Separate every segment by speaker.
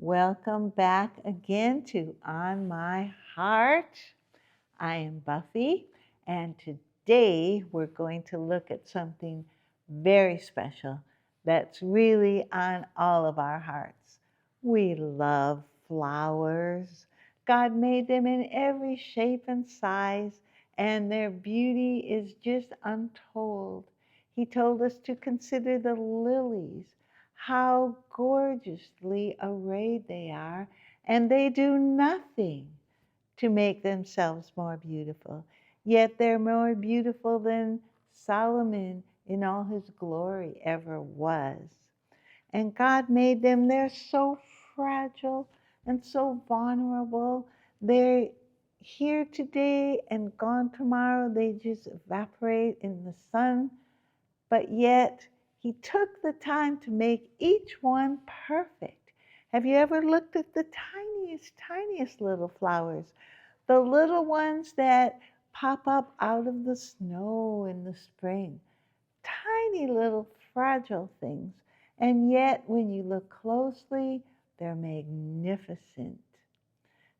Speaker 1: Welcome back again to On My Heart. I am Buffy, and today we're going to look at something very special that's really on all of our hearts. We love flowers. God made them in every shape and size, and their beauty is just untold. He told us to consider the lilies, how gorgeously arrayed they are, and they do nothing to make themselves more beautiful. Yet they're more beautiful than Solomon in all his glory ever was. And God made them, they're so fragile and so vulnerable. They're here today and gone tomorrow. They just evaporate in the sun. But yet, He took the time to make each one perfect. Have you ever looked at the tiniest little flowers? The little ones that pop up out of the snow in the spring. Tiny little fragile things. And yet, when you look closely, they're magnificent.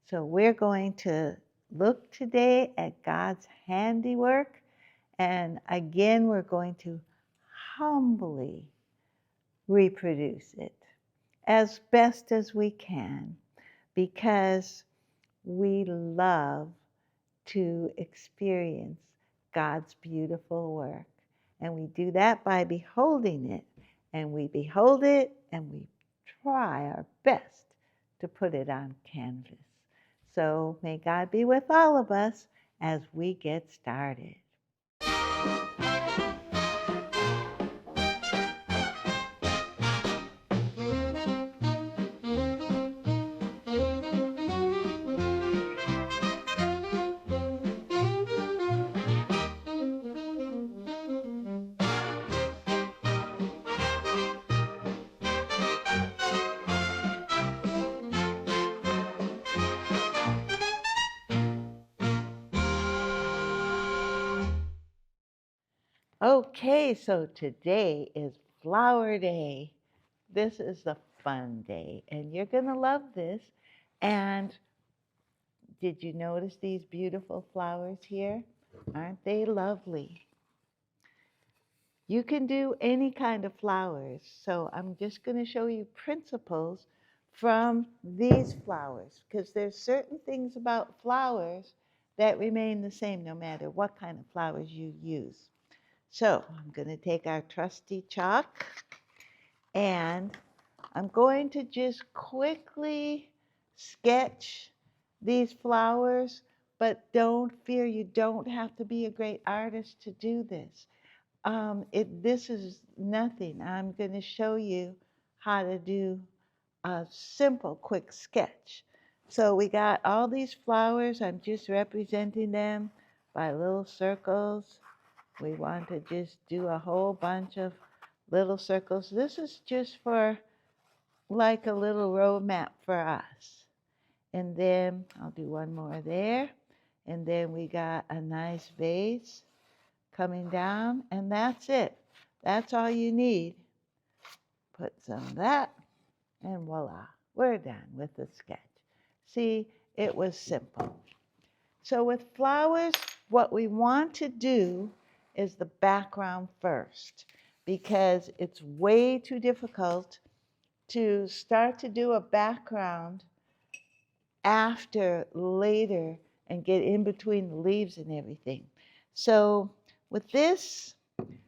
Speaker 1: So we're going to look today at God's handiwork. And again, we're going to humbly reproduce it as best as we can, because we love to experience God's beautiful work. And we do that by beholding it. And we behold it and we try our best to put it on canvas. So may God be with all of us as we get started. Okay, so today is Flower Day. This is a fun day, and you're going to love this. And did you notice these beautiful flowers here? Aren't they lovely? You can do any kind of flowers, so I'm just going to show you principles from these flowers, because there's certain things about flowers that remain the same no matter what kind of flowers you use. So I'm going to take our trusty chalk, and I'm going to just quickly sketch these flowers, but don't fear, you don't have to be a great artist to do this. This is nothing. I'm going to show you how to do a simple, quick sketch. So we got all these flowers. I'm just representing them by little circles. We want to just do a whole bunch of little circles. This is just for like a little road map for us. And then I'll do one more there. And then we got a nice vase coming down, and that's it. That's all you need. Put some of that, and voila, we're done with the sketch. See, it was simple. So with flowers, what we want to do is the background first, because it's way too difficult to start to do a background after later and get in between the leaves and everything. So with this,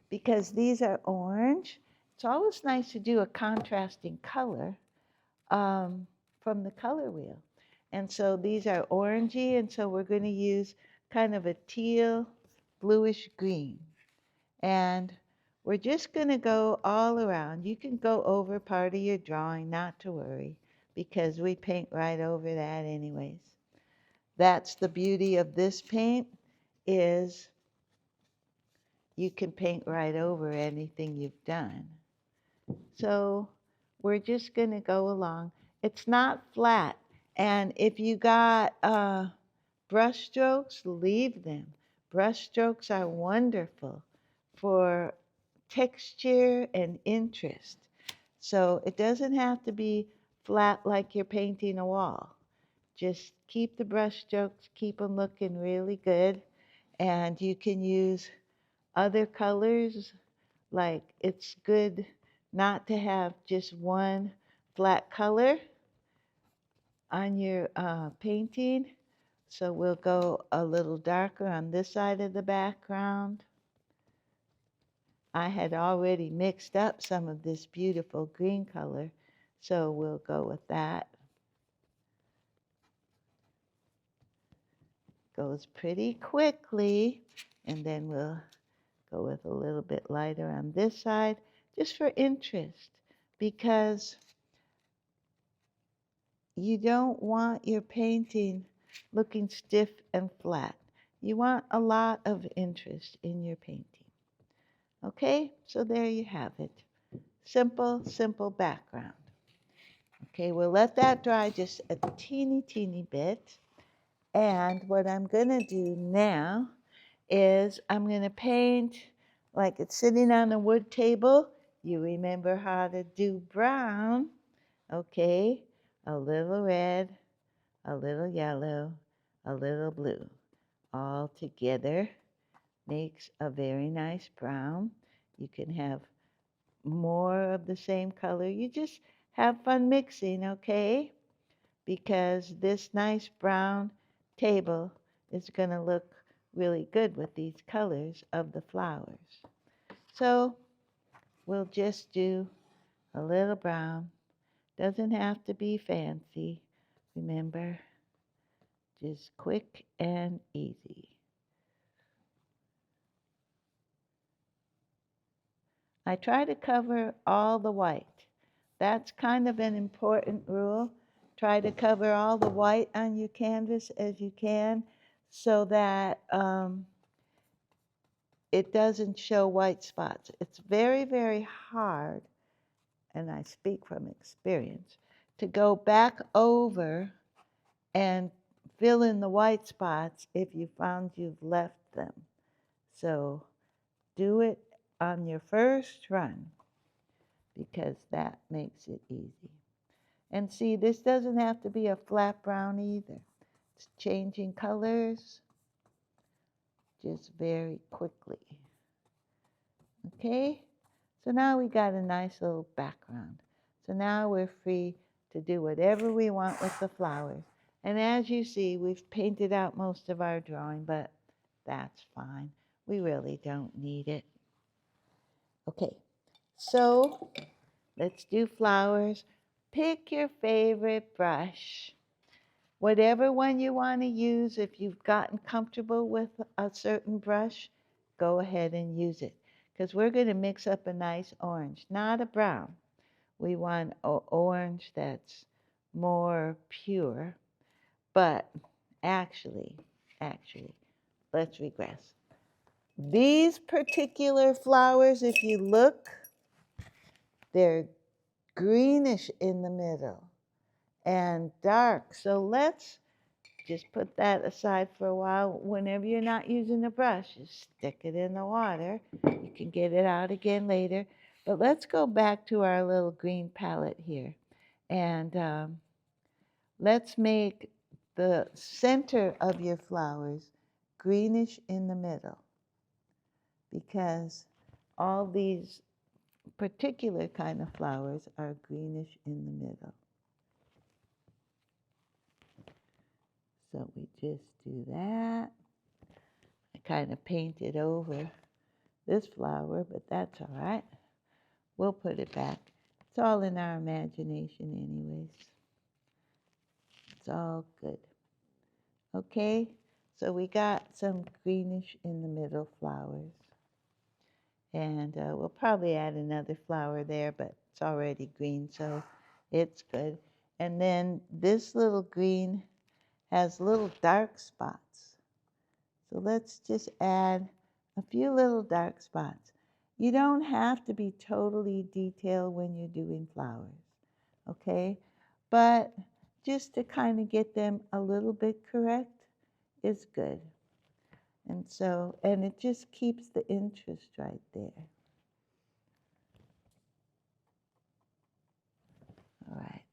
Speaker 1: because these are orange, it's always nice to do a contrasting color from the color wheel. And so these are orangey, and so we're going to use kind of a teal, bluish green. And we're just going to go all around. You can go over part of your drawing, not to worry, because we paint right over that anyways. That's the beauty of this paint, is you can paint right over anything you've done. So we're just going to go along. It's not flat. And if you got brush strokes, leave them. Brush strokes are wonderful for texture and interest. So it doesn't have to be flat like you're painting a wall. Just keep the brush strokes, keep them looking really good. And you can use other colors, like it's good not to have just one flat color on your painting. So we'll go a little darker on this side of the background. I had already mixed up some of this beautiful green color, so we'll go with that. Goes pretty quickly, and then we'll go with a little bit lighter on this side, just for interest, because you don't want your painting looking stiff and flat. You want a lot of interest in your painting. Okay, so there you have it. Simple, simple background. Okay, we'll let that dry just a teeny bit. And what I'm gonna do now is I'm gonna paint like it's sitting on a wood table. You remember how to do brown. Okay, a little red, a little yellow, a little blue. All together makes a very nice brown. You can have more of the same color. You just have fun mixing, okay? Because this nice brown table is going to look really good with these colors of the flowers. So we'll just do a little brown. Doesn't have to be fancy. Remember, just quick and easy. I try to cover all the white. That's kind of an important rule. Try to cover all the white on your canvas as you can, so that it doesn't show white spots. It's very hard, and I speak from experience, to go back over and fill in the white spots if you found you've left them. So do it on your first run, because that makes it easy. And see, this doesn't have to be a flat brown either. It's changing colors just very quickly. Okay, so now we got a nice little background. So now we're free to do whatever we want with the flowers. And as you see, we've painted out most of our drawing, but that's fine. We really don't need it. Okay, so let's do flowers. Pick your favorite brush. Whatever one you want to use, if you've gotten comfortable with a certain brush, go ahead and use it. Because we're going to mix up a nice orange, not a brown. We want an orange that's more pure. But actually, let's regress. These particular flowers, if you look, they're greenish in the middle and dark. So let's just put that aside for a while. Whenever you're not using a brush, just stick it in the water. You can get it out again later. But let's go back to our little green palette here. And let's make the center of your flowers greenish in the middle, because all these particular kind of flowers are greenish in the middle. So we just do that. I kind of painted over this flower, but that's all right. We'll put it back. It's all in our imagination anyways. It's all good. Okay, so we got some greenish in the middle flowers. And we'll probably add another flower there, but it's already green, so it's good. And then this little green has little dark spots. So let's just add a few little dark spots. You don't have to be totally detailed when you're doing flowers, okay? But just to kind of get them a little bit correct is good. And so, and it just keeps the interest right there. All right.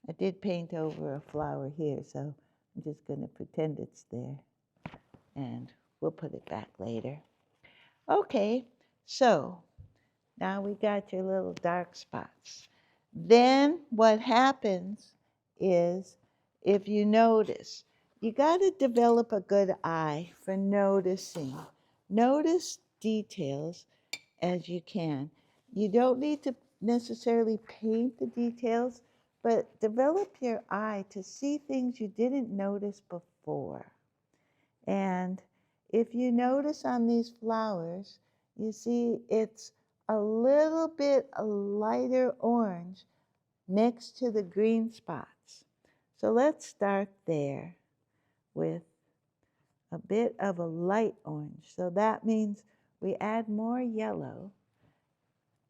Speaker 1: I did paint over a flower here, so I'm just going to pretend it's there. And we'll put it back later. Okay, so now we got your little dark spots. Then what happens is, if you notice, you got to develop a good eye for noticing. Notice details as you can. You don't need to necessarily paint the details, but develop your eye to see things you didn't notice before. And if you notice on these flowers, you see it's a little bit a lighter orange next to the green spots. So let's start there with a bit of a light orange. So that means we add more yellow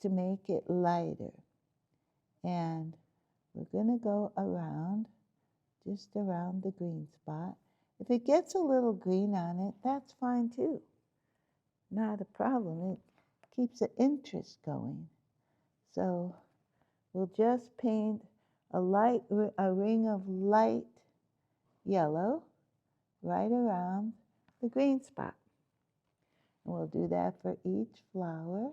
Speaker 1: to make it lighter. And we're going to go around, just around the green spot. If it gets a little green on it, that's fine too. Not a problem. It keeps the interest going. So we'll just paint a ring of light yellow right around the green spot. And we'll do that for each flower.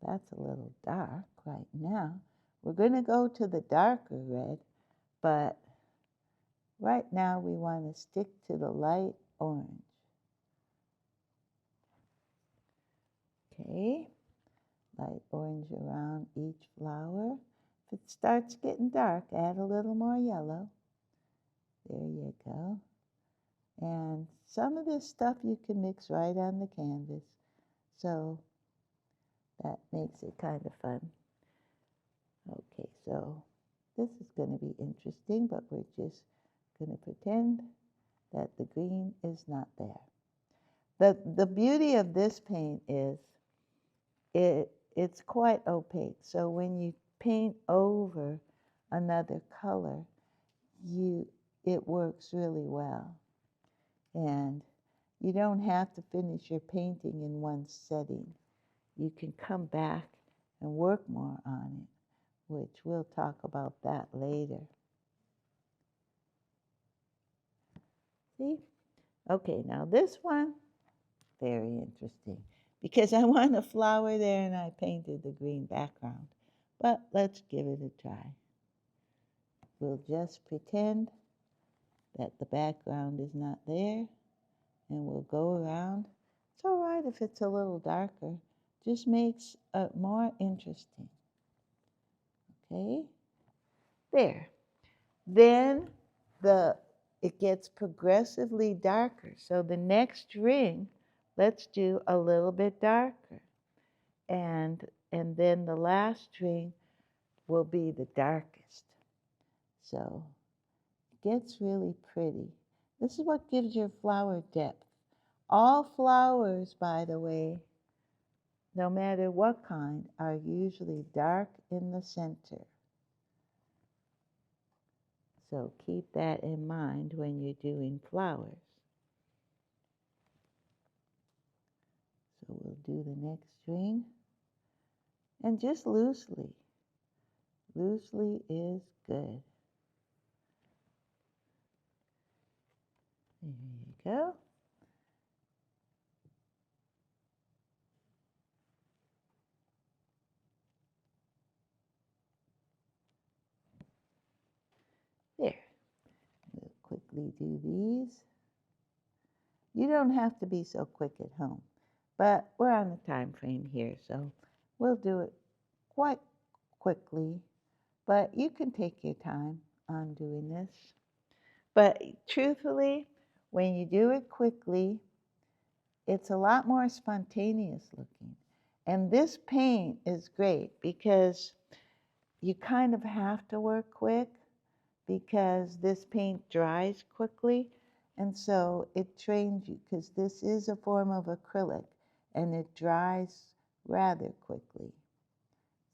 Speaker 1: That's a little dark right now. We're going to go to the darker red, but right now we want to stick to the light orange. Okay, light orange around each flower. If it starts getting dark, add a little more yellow. There you go. And some of this stuff you can mix right on the canvas. So that makes it kind of fun. Okay, so this is going to be interesting, but we're just going to pretend that the green is not there. The beauty of this paint is it's quite opaque. So when you paint over another color, it works really well. And you don't have to finish your painting in one setting. You can come back and work more on it, which we'll talk about that later. See? Okay, now this one, very interesting, because I want a flower there and I painted the green background. But let's give it a try. We'll just pretend that the background is not there, and we'll go around. It's all right if it's a little darker, just makes it more interesting. Okay, there. Then it gets progressively darker. So the next ring, let's do a little bit darker. And then the last ring will be the darkest. So it gets really pretty. This is what gives your flower depth. All flowers, by the way, no matter what kind, are usually dark in the center. So keep that in mind when you're doing flowers. So we'll do the next ring. And just loosely. Loosely is good. There you go. There. We'll quickly do these. You don't have to be so quick at home, but we're on a time frame here, so we'll do it quite quickly, but you can take your time on doing this. But truthfully, when you do it quickly, it's a lot more spontaneous looking. And this paint is great because you kind of have to work quick because this paint dries quickly. And so it trains you, because this is a form of acrylic and it dries rather quickly.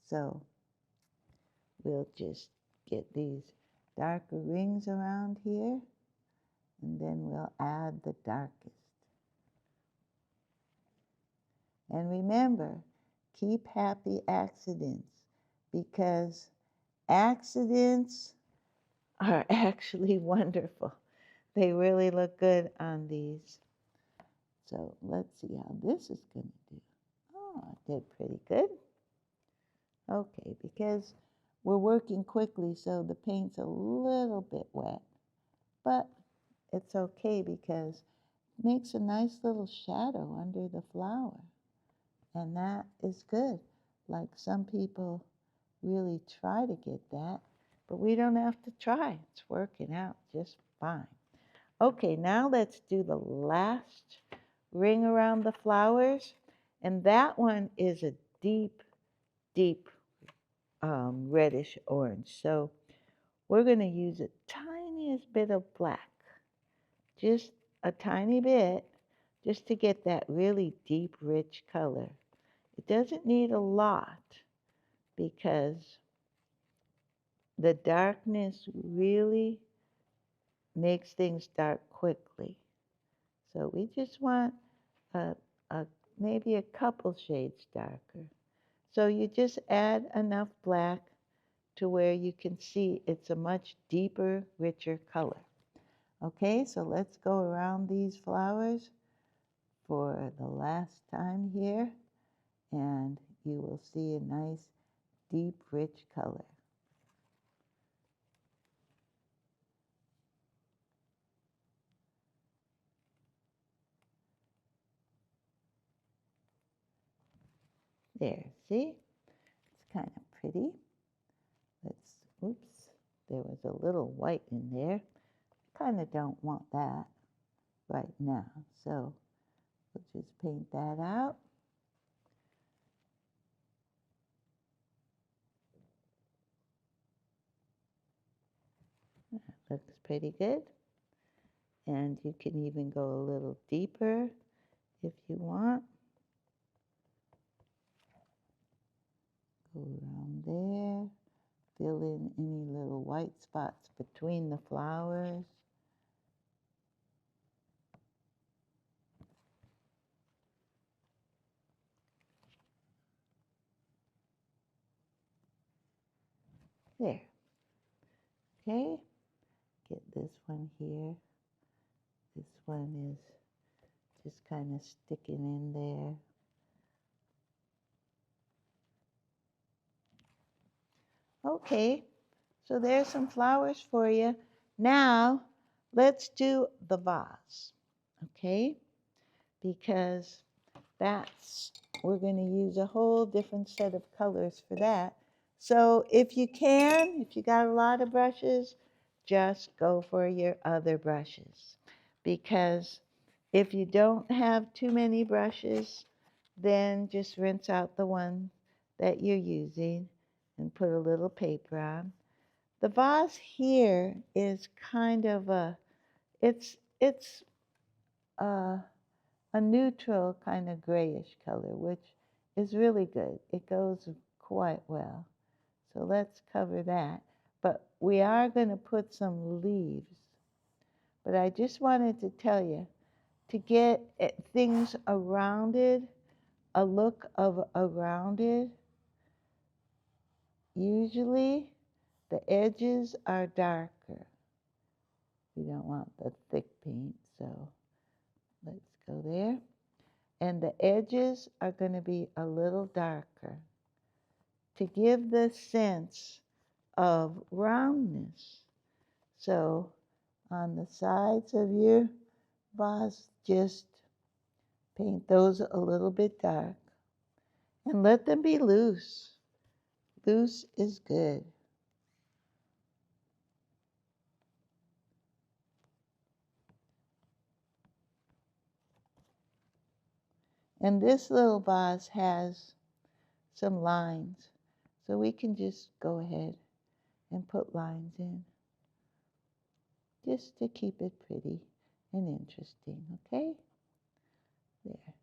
Speaker 1: So we'll just get these darker rings around here, and then we'll add the darkest. And remember, keep happy accidents, because accidents are actually wonderful. They really look good on these. So let's see how this is going to do. Oh, it did pretty good. Okay, because we're working quickly, so the paint's a little bit wet. But it's okay because it makes a nice little shadow under the flower. And that is good. Like some people really try to get that, but we don't have to try. It's working out just fine. Okay, now let's do the last ring around the flowers. And that one is a deep, deep reddish orange. So we're going to use the tiniest bit of black, just a tiny bit, just to get that really deep, rich color. It doesn't need a lot because the darkness really makes things dark quickly. So we just want a, maybe a couple shades darker. So you just add enough black to where you can see it's a much deeper, richer color. Okay, so let's go around these flowers for the last time here, and you will see a nice, deep, rich color. There, see? It's kind of pretty. Oops, there was a little white in there. Kind of don't want that right now, so we'll just paint that out. That looks pretty good. And you can even go a little deeper if you want. Go around there. Fill in any little white spots between the flowers. There. Okay. Get this one here. This one is just kind of sticking in there. Okay, so there's some flowers for you. Now, let's do the vase, okay? Because we're going to use a whole different set of colors for that. So if you got a lot of brushes, just go for your other brushes. Because if you don't have too many brushes, then just rinse out the one that you're using and put a little paper on. The vase here is kind of it's a neutral kind of grayish color, which is really good. It goes quite well. So let's cover that. But we are going to put some leaves. But I just wanted to tell you, to get things around it, a look of around it, usually the edges are darker. We don't want the thick paint, so let's go there. And the edges are going to be a little darker to give the sense of roundness. So on the sides of your vase, just paint those a little bit dark and let them be loose. Loose is good. And this little vase has some lines, so we can just go ahead and put lines in just to keep it pretty and interesting, okay? There.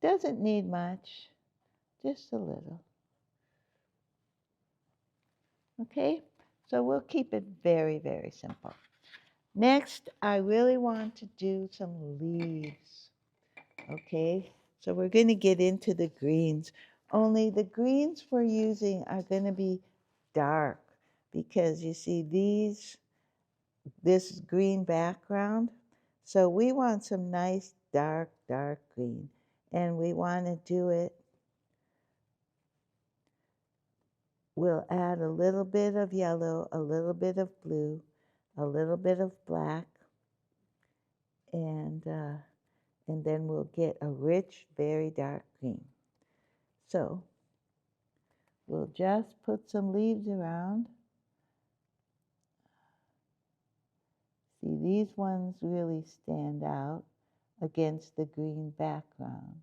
Speaker 1: Doesn't need much, just a little. Okay, so we'll keep it very, very simple. Next, I really want to do some leaves. Okay, so we're going to get into the greens. Only the greens we're using are going to be dark because you see this green background. So we want some nice dark green, and we want to do it. We'll add a little bit of yellow, a little bit of blue, a little bit of black, and then we'll get a rich, very dark green. So we'll just put some leaves around. See, these ones really stand out against the green background.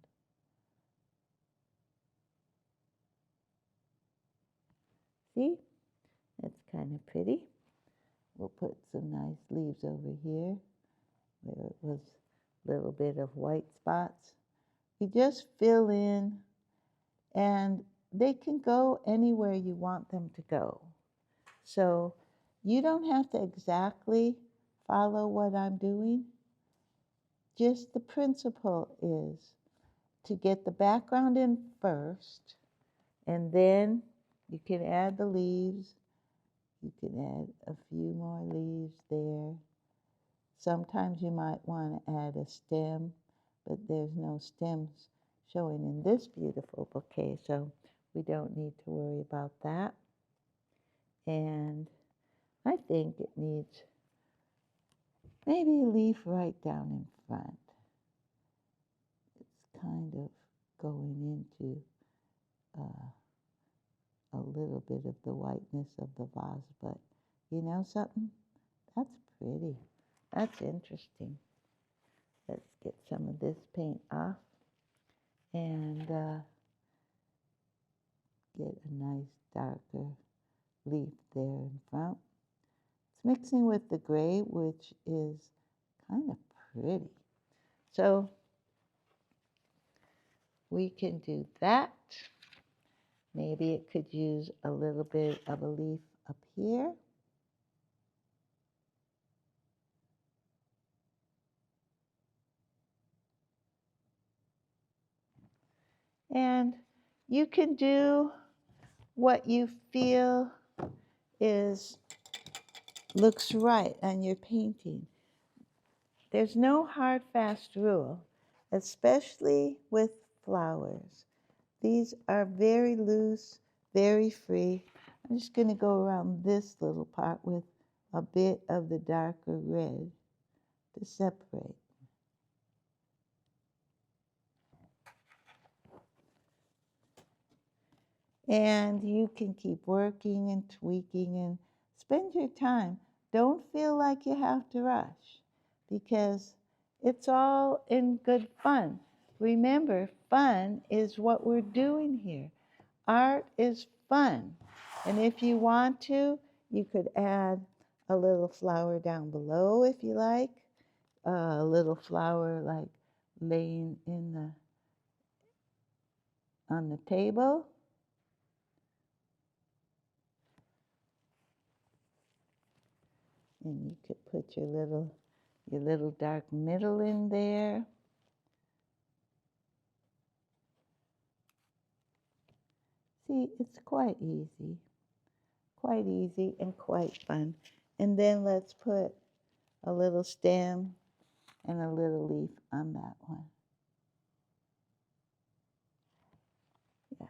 Speaker 1: See, that's kind of pretty. We'll put some nice leaves over here where it was a little bit of white spots. You just fill in, and they can go anywhere you want them to go. So you don't have to exactly follow what I'm doing. Just the principle is to get the background in first, and then you can add the leaves. You can add a few more leaves there. Sometimes you might want to add a stem, but there's no stems showing in this beautiful bouquet, so we don't need to worry about that. And I think it needs maybe a leaf right down in front. It's kind of going into a little bit of the whiteness of the vase, but you know something? That's pretty. That's interesting. Let's get some of this paint off and get a nice darker leaf there in front. It's mixing with the gray, which is kind of pretty. So we can do that. Maybe it could use a little bit of a leaf up here. And you can do what you feel looks right on your painting. There's no hard, fast rule, especially with flowers. These are very loose, very free. I'm just going to go around this little part with a bit of the darker red to separate. And you can keep working and tweaking and spend your time. Don't feel like you have to rush, because it's all in good fun. Remember, fun is what we're doing here. Art is fun. And if you want to, you could add a little flower down below if you like, a little flower like laying on the table. And you could put your little dark middle in there. See, it's quite easy and quite fun. And then let's put a little stem and a little leaf on that one. Yeah.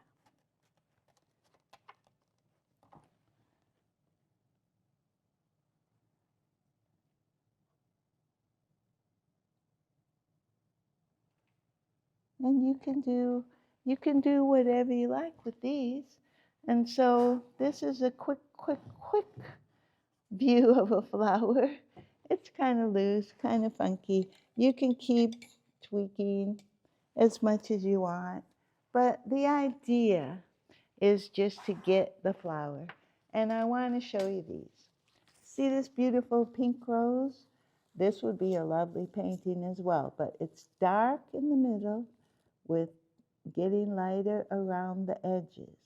Speaker 1: And you can do whatever you like with these. And so this is a quick view of a flower. It's kind of loose, kind of funky. You can keep tweaking as much as you want, but the idea is just to get the flower. And I want to show you these. See this beautiful pink rose? This would be a lovely painting as well, but it's dark in the middle with getting lighter around the edges.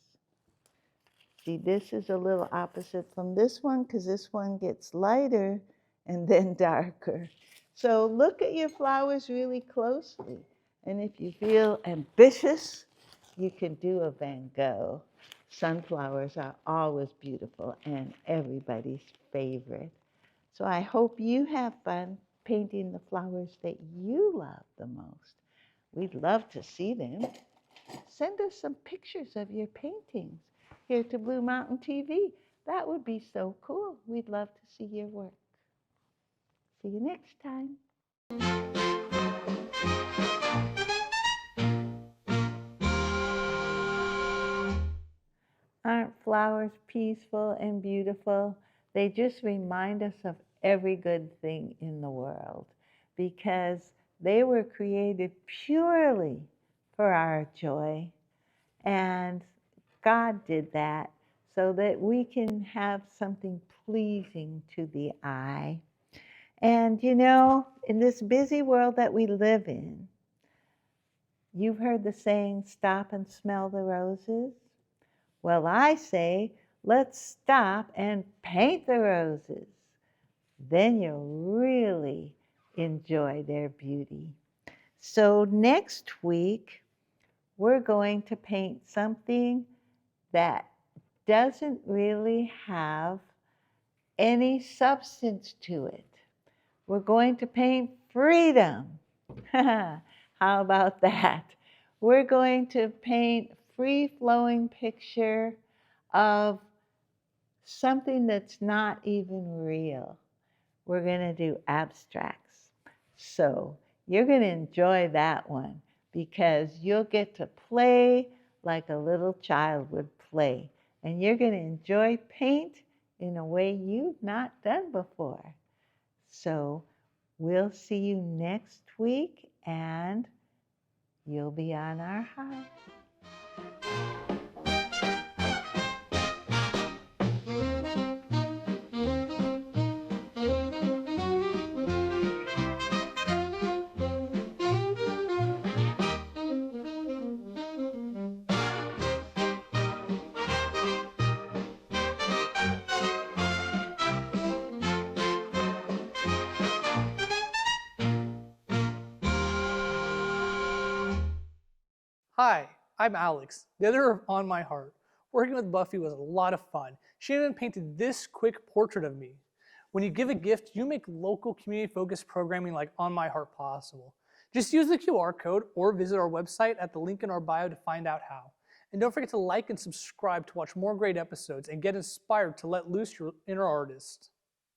Speaker 1: See, this is a little opposite from this one because this one gets lighter and then darker. So look at your flowers really closely. And if you feel ambitious, you can do a Van Gogh. Sunflowers are always beautiful and everybody's favorite. So I hope you have fun painting the flowers that you love the most. We'd love to see them. Send us some pictures of your paintings here to Blue Mountain TV. That would be so cool. We'd love to see your work. See you next time. Aren't flowers peaceful and beautiful? They just remind us of every good thing in the world because they were created purely for our joy. And God did that so that we can have something pleasing to the eye. And you know, in this busy world that we live in, you've heard the saying, stop and smell the roses. Well, I say, let's stop and paint the roses. Then you'll really enjoy their beauty. So next week, we're going to paint something that doesn't really have any substance to it. We're going to paint freedom. How about that? We're going to paint free-flowing picture of something that's not even real. We're going to do abstracts. So you're going to enjoy that one because you'll get to play like a little child would play. And you're going to enjoy paint in a way you've not done before. So we'll see you next week and you'll be on our house.
Speaker 2: Hi, I'm Alex, the editor of On My Heart. Working with Buffy was a lot of fun. She even painted this quick portrait of me. When you give a gift, you make local community-focused programming like On My Heart possible. Just use the QR code or visit our website at the link in our bio to find out how. And don't forget to like and subscribe to watch more great episodes and get inspired to let loose your inner artist.